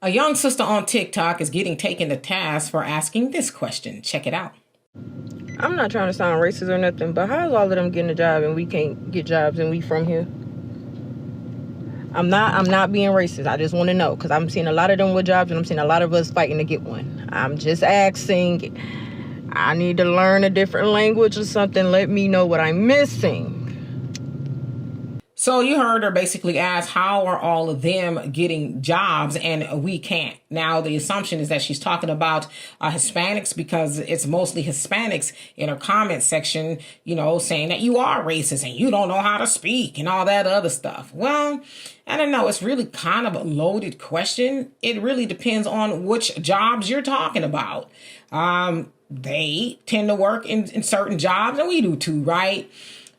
A young sister on TikTok is getting taken to task for asking this question. Check it out. I'm not trying to sound racist or nothing, but how's all of them getting a job and we can't get jobs and we from here? I'm not being racist. I just want to know, because I'm seeing a lot of them with jobs and I'm seeing a lot of us fighting to get one. I'm just asking. I need to learn a different language or something. Let me know what I'm missing. So you heard her basically ask, how are all of them getting jobs and we can't? Now, the assumption is that she's talking about Hispanics, because it's mostly Hispanics in her comment section, you know, saying that you are racist and you don't know how to speak and all that other stuff. Well, I don't know. It's really kind of a loaded question. It really depends on which jobs you're talking about. They tend to work in certain jobs, and we do too, right?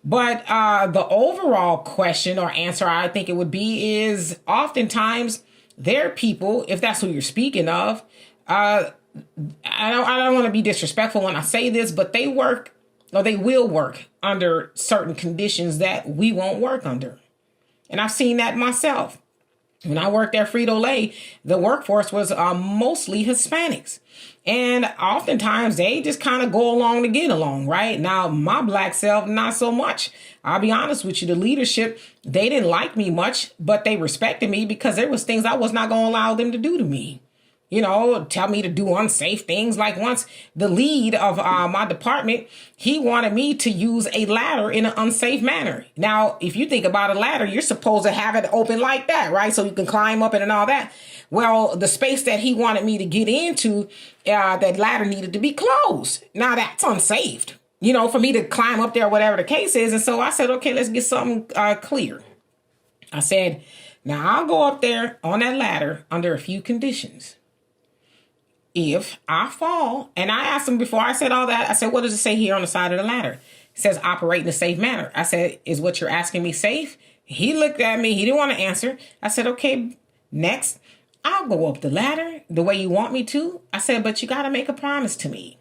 But the overall question or answer I think it would be is oftentimes they're people, if that's who you're speaking of, I don't want to be disrespectful when I say this, but they work, or they will work under certain conditions that we won't work under. And I've seen that myself. When I worked at Frito-Lay, the workforce was mostly Hispanics. And oftentimes they just kind of go along to get along, right? Now, my black self, not so much. I'll be honest with you, the leadership, they didn't like me much, but they respected me because there was things I was not going to allow them to do to me. You know, tell me to do unsafe things. Like once the lead of my department, he wanted me to use a ladder in an unsafe manner. Now, if you think about a ladder, you're supposed to have it open like that, right? So you can climb up it and all that. Well, the space that he wanted me to get into, that ladder needed to be closed. Now that's unsafe, you know, for me to climb up there, whatever the case is. And so I said, okay, let's get something clear. I said, now I'll go up there on that ladder under a few conditions. If I fall, and I asked him before I said all that, I said, what does it say here on the side of the ladder? It says operate in a safe manner. I said, is what you're asking me safe? He looked at me. He didn't want to answer. I said, okay, next, I'll go up the ladder the way you want me to. I said, but you got to make a promise to me.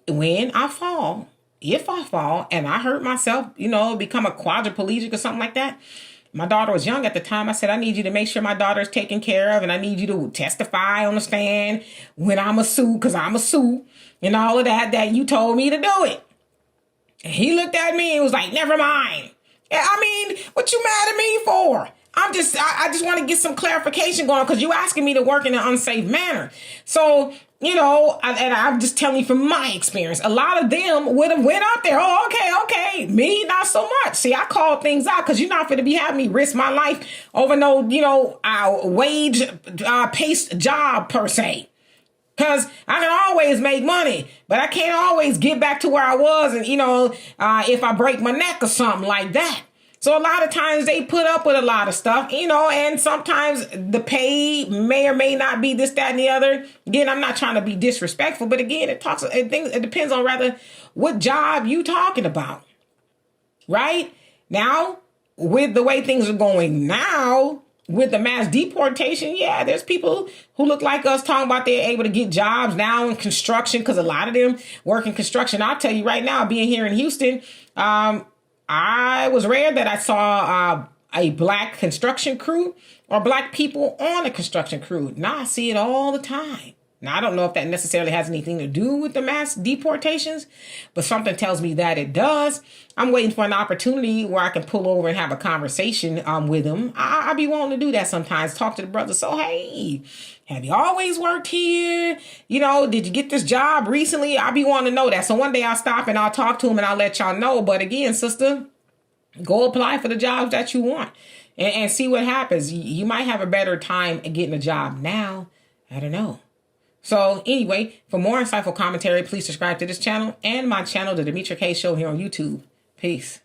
When I fall, if I fall and I hurt myself, you know, become a quadriplegic or something like that. My daughter was young at the time. I said, I need you to make sure my daughter is taken care of, and I need you to testify on the stand when I'm a sue, because I'm a sue, and all of that you told me to do it. And he looked at me and was like, never mind. I mean, what you mad at me for? I just want to get some clarification going, because you asking me to work in an unsafe manner. So, you know, and I'm just telling you from my experience, a lot of them would have went up there. Oh, okay. Me, not so much. See, I call things out, because you're not going to be having me risk my life over no, you know, wage-paced job per se. Because I can always make money, but I can't always get back to where I was. And, you know, if I break my neck or something like that. So a lot of times they put up with a lot of stuff, you know, and sometimes the pay may or may not be this, that, and the other. Again, I'm not trying to be disrespectful, but again, it depends on rather what job you talking about, right? Now, with the way things are going now, with the mass deportation, yeah, there's people who look like us talking about they're able to get jobs now in construction, because a lot of them work in construction. I'll tell you right now, being here in Houston, I was rare that I saw a black construction crew or black people on a construction crew. Now I see it all the time. Now, I don't know if that necessarily has anything to do with the mass deportations, but something tells me that it does. I'm waiting for an opportunity where I can pull over and have a conversation with them. I be wanting to do that sometimes, talk to the brother. So, hey, have you always worked here? You know, did you get this job recently? I be wanting to know that. So one day I'll stop and I'll talk to him and I'll let y'all know. But again, sister, go apply for the jobs that you want and see what happens. You might have a better time getting a job now. I don't know. So anyway, for more insightful commentary, please subscribe to this channel and my channel, The Demetra Kaye Show, here on YouTube. Peace.